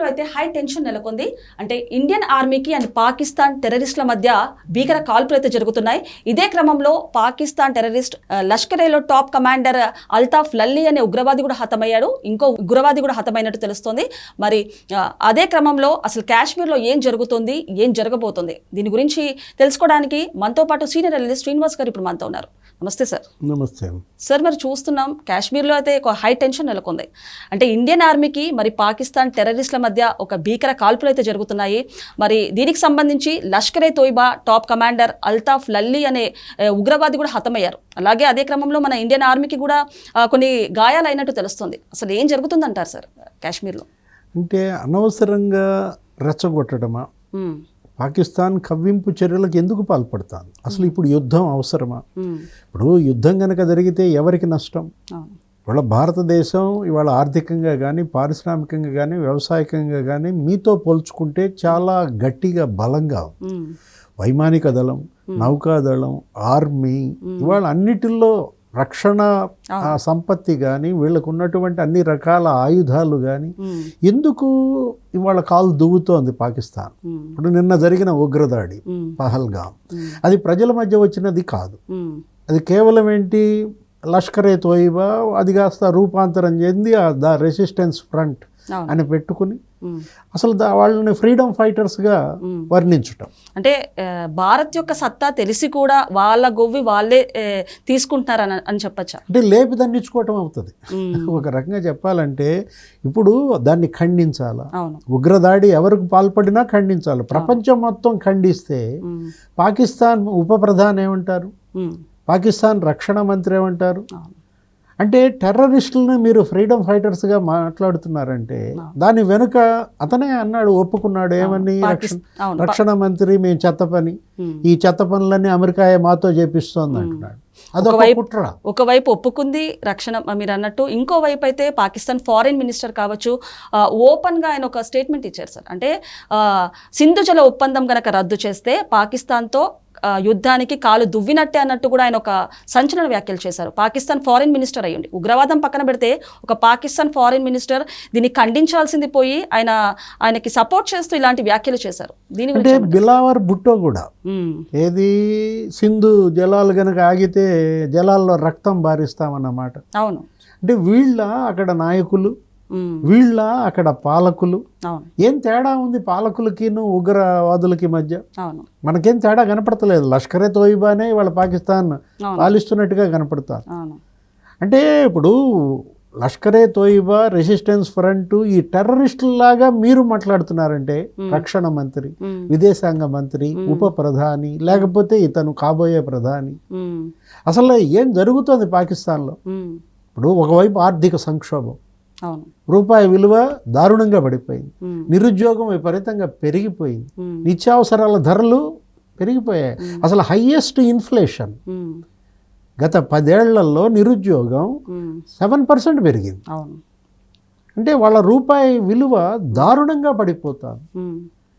కాశ్మీర్లో అయితే high tension నెలకొంది. అంటే ఇండియన్ ఆర్మీకి అండ్ పాకిస్తాన్ టెర్రరిస్టుల మధ్య భీకర కాల్పులు అయితే జరుగుతున్నాయి. ఇదే క్రమంలో పాకిస్తాన్ టెర్రరిస్ట్ లష్కరేలో టాప్ కమాండర్ అల్తాఫ్ లల్లీ అనే ఉగ్రవాది కూడా హతమయ్యాడు. ఇంకో ఉగ్రవాది కూడా హతమైనట్టు తెలుస్తోంది. మరి అదే క్రమంలో అసలు కాశ్మీర్లో ఏం జరుగుతుంది, ఏం జరగబోతుంది, దీని గురించి తెలుసుకోవడానికి మనతో పాటు సీనియర్ అనలిస్ట్ శ్రీనివాస్ గారు ఇప్పుడు మనతో ఉన్నారు. నమస్తే సార్. నమస్తే సార్. మరి చూస్తున్నాం కాశ్మీర్లో అయితే ఒక హై టెన్షన్ నెలకొంది. అంటే ఇండియన్ ఆర్మీకి మరి పాకిస్తాన్ టెర్రరిస్టుల మధ్య ఒక భీకర కాల్పులు అయితే జరుగుతున్నాయి. మరి దీనికి సంబంధించి లష్కరే తోయిబా టాప్ కమాండర్ అల్తాఫ్ లల్లీ అనే ఉగ్రవాది కూడా హతమయ్యారు. అలాగే అదే క్రమంలో మన ఇండియన్ ఆర్మీకి కూడా కొన్ని గాయాలైనట్టు తెలుస్తుంది. అసలు ఏం జరుగుతుందంటారు సార్ కాశ్మీర్లో? అంటే అనవసరంగా రెచ్చగొట్టడమా, పాకిస్తాన్ కవ్వింపు చర్యలకు ఎందుకు పాల్పడతాను? అసలు ఇప్పుడు యుద్ధం అవసరమా? ఇప్పుడు యుద్ధం కనుక జరిగితే ఎవరికి నష్టం? ఇవాళ భారతదేశం ఇవాళ ఆర్థికంగా కానీ, పారిశ్రామికంగా కానీ, వ్యవసాయకంగా కానీ మీతో పోల్చుకుంటే చాలా గట్టిగా బలంగా వైమానిక దళం, నౌకాదళం, ఆర్మీ ఇవాళ అన్నిటిల్లో రక్షణ సంపత్తి కానీ, వీళ్ళకు ఉన్నటువంటి అన్ని రకాల ఆయుధాలు కానీ ఎందుకు ఇవాళ కాలు దువ్వుతోంది పాకిస్తాన్? ఇప్పుడు నిన్న జరిగిన ఉగ్రదాడి పహల్గాం, అది ప్రజల మధ్య వచ్చినది కాదు. అది కేవలం ఏంటి, లష్కరే తోయిబా అది కాస్త రూపాంతరం చెంది ద రెసిస్టెన్స్ ఫ్రంట్ అని పెట్టుకుని అసలు వాళ్ళని ఫ్రీడమ్ ఫైటర్స్గా వర్ణించటం. అంటే భారత్ యొక్క సత్తా తెలిసి కూడా వాళ్ళ గొవ్వి వాళ్ళే తీసుకుంటున్నారు అని చెప్పచ్చా? అంటే లేపి దండించుకోవటం అవుతుంది. ఒక రకంగా చెప్పాలంటే ఇప్పుడు దాన్ని ఖండించాలా, ఉగ్రదాడి ఎవరికి పాల్పడినా ఖండించాలి. ప్రపంచం మొత్తం ఖండిస్తే పాకిస్తాన్ ఉప ప్రధాని ఏమంటారు, పాకిస్తాన్ రక్షణ మంత్రి ఏమంటారు? అంటే టెర్రరిస్టులను మీరు ఫ్రీడమ్ ఫైటర్స్గా మాట్లాడుతున్నారంటే దాని వెనుక అతనే అన్నాడు, ఒప్పుకున్నాడు. ఏమని? రక్షణ మంత్రి మేము చెత్త పని, ఈ చెత్త పనులన్నీ అమెరికా మాతో చేపిస్తోంది అంటున్నాడు. అదొక కుట్ర. ఒకవైపు ఒప్పుకుంది రక్షణ మీరు అన్నట్టు, ఇంకో వైపు అయితే పాకిస్తాన్ ఫారిన్ మినిస్టర్ కావచ్చు ఓపెన్గా ఆయన ఒక స్టేట్మెంట్ ఇచ్చారు సార్. అంటే సింధు జల ఒప్పందం కనుక రద్దు చేస్తే పాకిస్తాన్తో యుద్ధానికి కాలు దువ్వినట్టే అన్నట్టు కూడా ఆయన ఒక సంచలన వ్యాఖ్యలు చేశారు. పాకిస్తాన్ ఫారిన్ మినిస్టర్ అయ్యండి, ఉగ్రవాదం పక్కన పెడితే ఒక పాకిస్తాన్ ఫారిన్ మినిస్టర్ దీన్ని ఖండించాల్సింది పోయి ఆయనకి సపోర్ట్ చేస్తూ ఇలాంటి వ్యాఖ్యలు చేశారు. దీని అంటే బిలావర్ భుట్టో కూడా ఏది సింధు జలాలు కనుక ఆగితే జలాల్లో రక్తం బారిస్తామన్నమాట. అవును. అంటే వీళ్ళ అక్కడ నాయకులు, వీళ్ళ అక్కడ పాలకులు, ఏం తేడా ఉంది పాలకులకి ఉగ్రవాదులకి మధ్య? మనకేం తేడా కనపడతలేదు. లష్కరే తోయిబానే వాళ్ళ పాకిస్తాన్ పాలిస్తున్నట్టుగా కనపడతారు. అంటే ఇప్పుడు లష్కరే తోయిబా, రెసిస్టెన్స్ ఫ్రంట్, ఈ టెర్రరిస్టులాగా మీరు మాట్లాడుతున్నారంటే రక్షణ మంత్రి, విదేశాంగ మంత్రి, ఉప ప్రధాని, లేకపోతే ఇతను కాబోయే ప్రధాని, అసలు ఏం జరుగుతుంది పాకిస్తాన్లో? ఇప్పుడు ఒకవైపు ఆర్థిక సంక్షోభం, రూపాయి విలువ దారుణంగా పడిపోయింది, నిరుద్యోగం విపరీతంగా పెరిగిపోయింది, నిత్యావసరాల ధరలు పెరిగిపోయాయి. అసలు హైయెస్ట్ ఇన్ఫ్లేషన్ గత 10 ఏళ్లలో నిరుద్యోగం 7% పెరిగింది. అంటే వాళ్ళ రూపాయి విలువ దారుణంగా పడిపోతారు.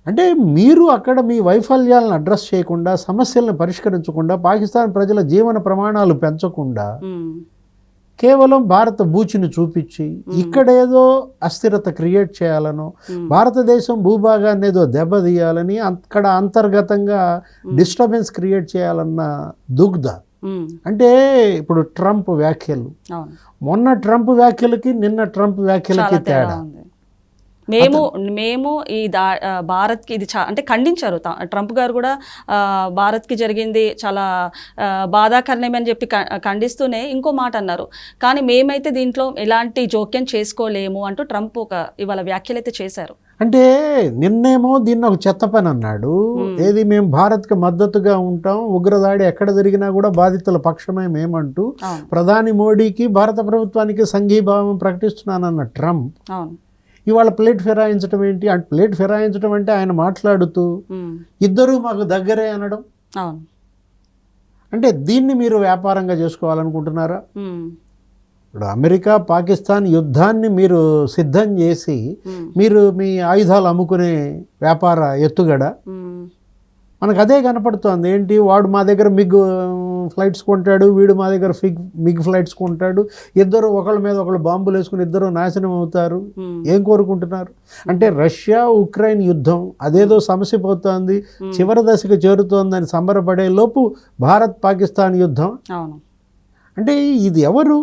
అంటే మీరు అక్కడ మీ వైఫల్యాలను అడ్రస్ చేయకుండా, సమస్యలను పరిష్కరించకుండా, పాకిస్తాన్ ప్రజల జీవన ప్రమాణాలు పెంచకుండా కేవలం భారత బూచిని చూపించి ఇక్కడేదో అస్థిరత క్రియేట్ చేయాలనో, భారతదేశం భూభాగాన్ని ఏదో దెబ్బతీయాలని, అక్కడ అంతర్గతంగా డిస్టర్బెన్స్ క్రియేట్ చేయాలన్న దుగ్ధ. అంటే ఇప్పుడు ట్రంప్ వ్యాఖ్యలు, మొన్న ట్రంప్ వ్యాఖ్యలకి నిన్న ట్రంప్ వ్యాఖ్యలకి తేడా. మేము ఈ భారత్కి ఇది అంటే ఖండించారు ట్రంప్ గారు కూడా. భారత్కి జరిగింది చాలా బాధాకరణమే అని చెప్పి ఖండిస్తూనే ఇంకో మాట అన్నారు, కానీ మేమైతే దీంట్లో ఎలాంటి జోక్యం చేసుకోలేము అంటూ ట్రంప్ ఇవాళ వ్యాఖ్యలు అయితే చేశారు. అంటే నిన్నేమో దీన్ని ఒక చెత్త పని అన్నాడు. ఏది, మేము భారత్కి మద్దతుగా ఉంటాం, ఉగ్రదాడి ఎక్కడ జరిగినా కూడా బాధితుల పక్షమే మేమంటూ ప్రధాని మోడీకి, భారత ప్రభుత్వానికి సంఘీభావం ప్రకటిస్తున్నానన్న ట్రంప్ ఇవాళ ప్లేట్ ఫిరాయించడం ఏంటి? ప్లేట్ ఫిరాయించడం అంటే ఆయన మాట్లాడుతూ ఇద్దరూ మాకు దగ్గరే అనడం. అంటే దీన్ని మీరు వ్యాపారంగా చేసుకోవాలనుకుంటున్నారా? ఇప్పుడు అమెరికా పాకిస్తాన్ యుద్ధాన్ని మీరు సిద్ధం చేసి మీరు మీ ఆయుధాలు అమ్ముకునే వ్యాపార ఎత్తుగడ మనకు అదే కనపడుతోంది. ఏంటి, వాడు మా దగ్గర మిగ్ ఫ్లైట్స్ కొంటాడు, వీడు మా దగ్గర మిగ్ ఫ్లైట్స్ కొంటాడు, ఇద్దరు ఒకళ్ళ మీద ఒకళ్ళు బాంబులు వేసుకుని ఇద్దరు నాశనం అవుతారు. ఏం కోరుకుంటున్నారు అంటే రష్యా ఉక్రెయిన్ యుద్ధం అదేదో సమసిపోతోంది, చివరి దశకు చేరుతోందని సంబరపడే లోపు భారత్ పాకిస్తాన్ యుద్ధం. అంటే ఇది ఎవరు?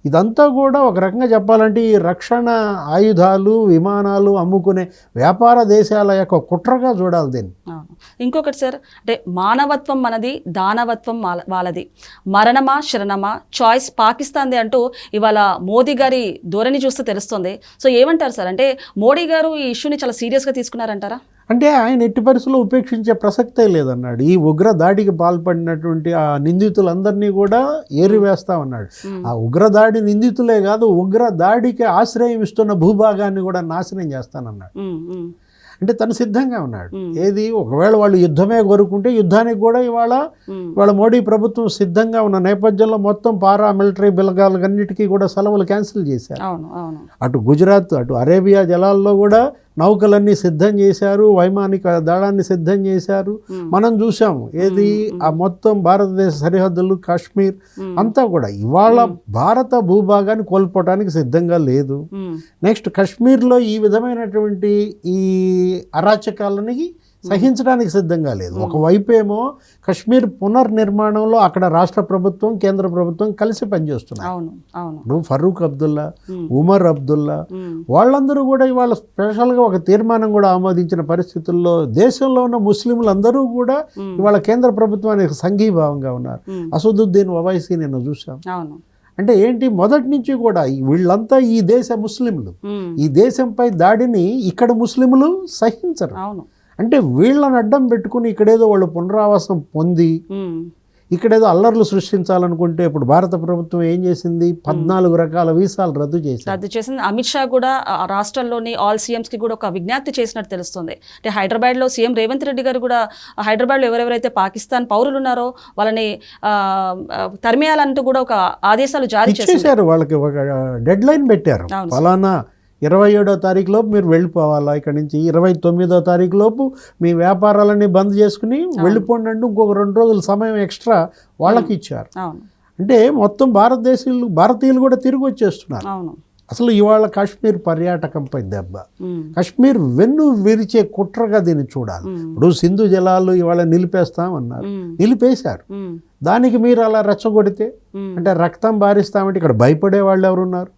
ఇదంతా కూడా ఒక రకంగా చెప్పాలంటే ఈ రక్షణ ఆయుధాలు విమానాలు అమ్ముకునే వ్యాపార దేశాల యొక్క కుట్రగా చూడాలి దీన్ని. ఇంకొకటి సార్, అంటే మానవత్వం మనది, దానవత్వం వాళ్ళది, మరణమా శరణమా చాయిస్ పాకిస్తాన్ది అంటూ ఇవాళ మోదీ గారి ధోరణి చూస్తే తెలుస్తుంది. సో ఏమంటారు సార్, అంటే మోడీ గారు ఈ ఇష్యూని చాలా సీరియస్గా తీసుకున్నారంటారా? అంటే ఆయన ఎట్టి పరిస్థితుల్లో ఉపేక్షించే ప్రసక్తే లేదన్నాడు. ఈ ఉగ్ర దాడికి పాల్పడినటువంటి ఆ నిందితులందరినీ కూడా ఏరివేస్తామన్నాడు. ఆ ఉగ్రదాడి నిందితులే కాదు, ఉగ్ర దాడికి ఆశ్రయం ఇస్తున్న భూభాగాన్ని కూడా నాశనం చేస్తానన్నాడు. అంటే తను సిద్ధంగా ఉన్నాడు. ఏది, ఒకవేళ వాళ్ళు యుద్ధమే కోరుకుంటే యుద్ధానికి కూడా ఇవాళ మోడీ ప్రభుత్వం సిద్ధంగా ఉన్న నేపథ్యంలో మొత్తం పారామిలిటరీ బలగాలన్నిటికీ కూడా సెలవులు క్యాన్సిల్ చేశారు. అటు గుజరాత్, అటు అరేబియా జలాల్లో కూడా నౌకలన్నీ సిద్ధం చేశారు, వైమానిక దళాన్ని సిద్ధం చేశారు. మనం చూసాము ఏది, ఆ మొత్తం భారతదేశ సరిహద్దులు, కాశ్మీర్ అంతా కూడా ఇవాళ భారత భూభాగాన్ని కోల్పోవడానికి సిద్ధంగా లేదు. నెక్స్ట్ కాశ్మీర్లో ఈ విధమైనటువంటి ఈ అరాచకాలని సహించడానికి సిద్ధంగా లేదు. ఒకవైపు ఏమో కాశ్మీర్ పునర్నిర్మాణంలో అక్కడ రాష్ట్ర ప్రభుత్వం కేంద్ర ప్రభుత్వం కలిసి పనిచేస్తున్నారు. ఇప్పుడు ఫరూక్ అబ్దుల్లా, ఉమర్ అబ్దుల్లా వాళ్ళందరూ కూడా ఇవాళ స్పెషల్గా ఒక తీర్మానం కూడా ఆమోదించిన పరిస్థితుల్లో దేశంలో ఉన్న ముస్లింలందరూ కూడా ఇవాళ కేంద్ర ప్రభుత్వానికి సంఘీభావంగా ఉన్నారు. అసదుద్దీన్ ఓవైసీ నిన్న చూసాం. అంటే ఏంటి, మొదటి నుంచి కూడా వీళ్ళంతా ఈ దేశ ముస్లింలు, ఈ దేశంపై దాడిని ఇక్కడ ముస్లింలు సహించరు. అంటే వీళ్ళని అడ్డం పెట్టుకుని ఇక్కడేదో వాళ్ళు పునరావాసం పొంది ఇక్కడేదో అల్లర్లు సృష్టించాలనుకుంటే ఇప్పుడు భారత ప్రభుత్వం ఏం చేసింది, 14 రకాల వీసాలు రద్దు చేసింది. అమిత్ షా కూడా రాష్ట్రాల్లోని ఆల్ సీఎంస్కి కూడా ఒక విజ్ఞప్తి చేసినట్టు తెలుస్తుంది. అంటే హైదరాబాద్లో సీఎం రేవంత్ రెడ్డి గారు కూడా హైదరాబాద్లో ఎవరెవరైతే పాకిస్తాన్ పౌరులు ఉన్నారో వాళ్ళని తరిమేయాలంటూ కూడా ఒక ఆదేశాలు జారీ చేశారు. వాళ్ళకి ఒక డెడ్ లైన్ పెట్టారు, ఫలానా 27వ తారీఖులోపు మీరు వెళ్ళిపోవాలా ఇక్కడి నుంచి, 29వ తారీఖులోపు మీ వ్యాపారాలన్నీ బంద్ చేసుకుని వెళ్ళిపోండి అంటూ ఇంకొక 2 రోజుల సమయం ఎక్స్ట్రా వాళ్ళకి ఇచ్చారు. అంటే మొత్తం భారతీయులు కూడా తిరిగి వచ్చేస్తున్నారు. అసలు ఇవాళ కాశ్మీర్ పర్యాటకంపై దెబ్బ, కాశ్మీర్ వెన్ను విరిచే కుట్రగా దీన్ని చూడాలి. ఇప్పుడు సింధు జలాలు ఇవాళ నిలిపేస్తామన్నారు, నిలిపేశారు. దానికి మీరు అలా రెచ్చగొడితే అంటే రక్తం బారిస్తామంటే ఇక్కడ భయపడే వాళ్ళు ఎవరున్నారు?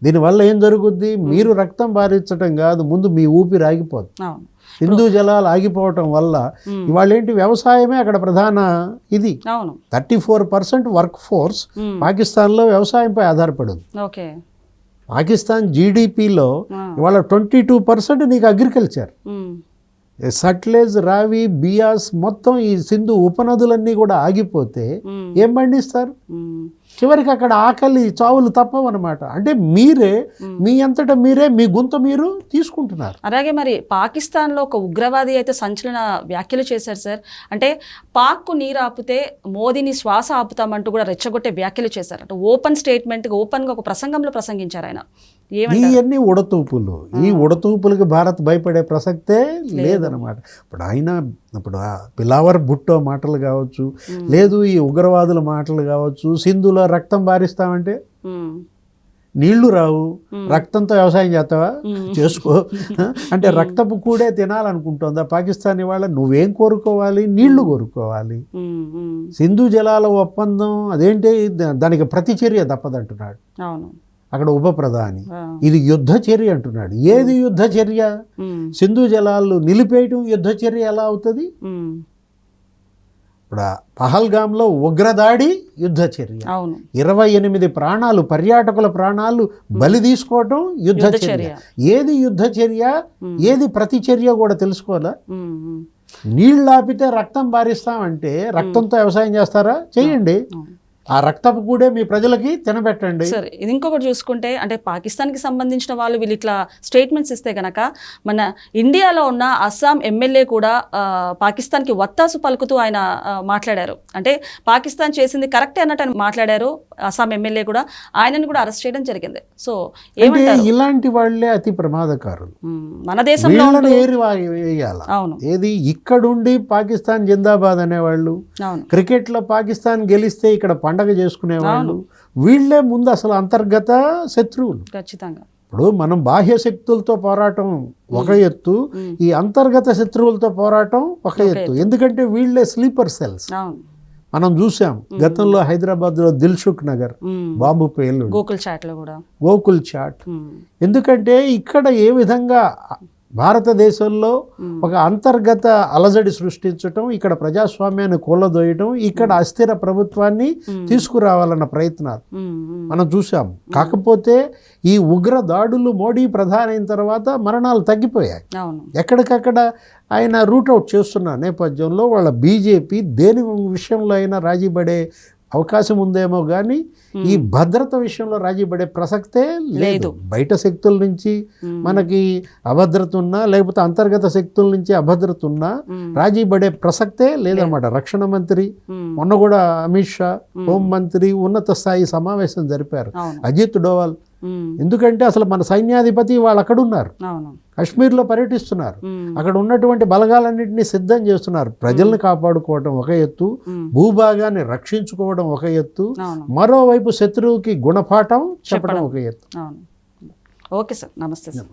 దీనివల్ల ఏం జరుగుద్ది, మీరు రక్తం బారించడం కాదు, ముందు మీ ఊపిరి ఆగిపోతుంది. సింధు జలాలు ఆగిపోవటం వల్ల ఇవాళ ఏంటి, వ్యవసాయమే అక్కడ ప్రధాన ఇది. 34% వర్క్ ఫోర్స్ పాకిస్తాన్లో వ్యవసాయంపై ఆధారపడి ఉంది. పాకిస్తాన్ జీడిపిలో ఇవాళ 22% నీకు అగ్రికల్చర్. సట్లెజ్, రావి, బియాస్ మొత్తం ఈ సింధు ఉపనదులన్నీ కూడా ఆగిపోతే ఏం పండిస్తారు? చివరికి అక్కడ ఆకలి చావులు తప్పవన్నమాట. అంటే మీరే మీ అంతటా మీరే మీ గుంత మీరు తీసుకుంటున్నారు. అలాగే మరి పాకిస్తాన్లో ఒక ఉగ్రవాది అయితే సంచలన వ్యాఖ్యలు చేశారు సార్. అంటే పాక్కు నీరు ఆపితే మోదీని శ్వాస ఆపుతామంటూ కూడా రెచ్చగొట్టే వ్యాఖ్యలు చేశారు. అంటే ఓపెన్ స్టేట్మెంట్, ఓపెన్గా ఒక ప్రసంగంలో ప్రసంగించారు ఆయన. ఇవన్నీ ఉడతూపులు. ఈ ఉడతూపులకి భారత్ భయపడే ప్రసక్తే లేదనమాట. ఇప్పుడు పిలావర్ భుట్టో మాటలు కావచ్చు, లేదు ఈ ఉగ్రవాదుల మాటలు కావచ్చు, సింధులో రక్తం బారిస్తామంటే నీళ్లు రావు, రక్తంతో వ్యవసాయం చేస్తావా, చేసుకో అంటే రక్తపు కూడే తినాలనుకుంటుందా పాకిస్తాన్? ఇవాళ నువ్వేం కోరుకోవాలి, నీళ్లు కోరుకోవాలి. సింధు జలాల ఒప్పందం అదేంటి, దానికి ప్రతిచర్య తప్పదంటున్నాడు అక్కడ ఉప ప్రధాని. ఇది యుద్ధ చర్య అంటున్నాడు. ఏది యుద్ధ చర్య? సింధు జలాలు నిలిపేయటం యుద్ధ చర్య ఎలా అవుతుంది? ఇప్పుడు పహల్గామ్లో ఉగ్రదాడి యుద్ధ చర్య, 28 ప్రాణాలు, పర్యాటకుల ప్రాణాలు బలి తీసుకోవటం యుద్ధ చర్య. ఏది యుద్ధ చర్య, ఏది ప్రతిచర్య కూడా తెలుసుకోవాలా? నీళ్ళు ఆపితే రక్తం బారిస్తామంటే రక్తంతో వ్యవసాయం చేస్తారా? చేయండి. ఆ రక్తపు కూడే మీ ప్రజలకి తినబెట్టండి. సరే, ఇది ఇంకొకటి చూసుకుంటే అంటే పాకిస్తాన్కి సంబంధించిన వాళ్ళు వీళ్ళు ఇట్లా స్టేట్మెంట్స్ ఇస్తే గనక మన ఇండియాలో ఉన్న అస్సాం ఎమ్మెల్యే కూడా పాకిస్తాన్కి వత్తాసు పలుకుతూ ఆయన మాట్లాడారు. అంటే పాకిస్తాన్ చేసింది కరెక్టే అన్నట్టు ఆయన మాట్లాడారు. అస్సాం ఎమ్మెల్యే కూడా ఆయనను కూడా అరెస్ట్ చేయడం జరిగింది. సో ఏమంటారు? ఇలాంటి వాళ్ళే అతి ప్రమాదకారులు. మన దేశంలో వేయాలి. అవును, ఏది ఇక్కడుండి పాకిస్తాన్ జిందాబాద్ అనేవాళ్ళు, అవును, క్రికెట్లో పాకిస్తాన్ గెలిస్తే ఇక్కడ పండగ చేసుకునేవాళ్ళు, వీళ్ళే ముందు అసలు అంతర్గత శత్రువులు. ఖచ్చితంగా. ఇప్పుడు మనం బాహ్య శక్తులతో పోరాటం ఒక ఎత్తు, ఈ అంతర్గత శత్రువులతో పోరాటం ఒక ఎత్తు. ఎందుకంటే వీళ్ళే స్లీపర్ సెల్స్. మనం చూసాం గతంలో హైదరాబాద్లో దిల్సుఖ్ నగర్ బాంబు పేలు, గోకుల్ చాట్. ఎందుకంటే ఇక్కడ ఏ విధంగా భారతదేశంలో ఒక అంతర్గత అలజడి సృష్టించటం, ఇక్కడ ప్రజాస్వామ్యాన్ని కూలదోయటం, ఇక్కడ అస్థిర ప్రభుత్వాన్ని తీసుకురావాలన్న ప్రయత్నాలు మనం చూసాం. కాకపోతే ఈ ఉగ్ర దాడులు మోడీ ప్రధాని అయిన తర్వాత మరణాలు తగ్గిపోయాయి. ఎక్కడికక్కడ ఆయన రూట్అవుట్ చేస్తున్న నేపథ్యంలో వాళ్ళ బీజేపీ దేని విషయంలో అయినా రాజీపడే అవకాశం ఉందేమో కానీ ఈ భద్రత విషయంలో రాజీపడే ప్రసక్తే లేదు. బయట శక్తుల నుంచి మనకి అభద్రత ఉన్నా, లేకపోతే అంతర్గత శక్తుల నుంచి అభద్రత ఉన్నా రాజీపడే ప్రసక్తే లేదన్నమాట. రక్షణ మంత్రి మొన్న కూడా అమిత్ షా, హోం మంత్రి ఉన్నత స్థాయి సమావేశం జరిపారు, అజిత్ డోవాల్. ఎందుకంటే అసలు మన సైన్యాధిపతి వాళ్ళు అక్కడ ఉన్నారు, కాశ్మీర్లో పర్యటిస్తున్నారు, అక్కడ ఉన్నటువంటి బలగాలన్నింటినీ సిద్ధం చేస్తున్నారు. ప్రజల్ని కాపాడుకోవడం ఒక ఎత్తు, భూభాగాన్ని రక్షించుకోవడం ఒక ఎత్తు, మరోవైపు శత్రువుకి గుణపాఠం చెప్పడం ఒక ఎత్తు. ఓకే సార్, నమస్తే సార్.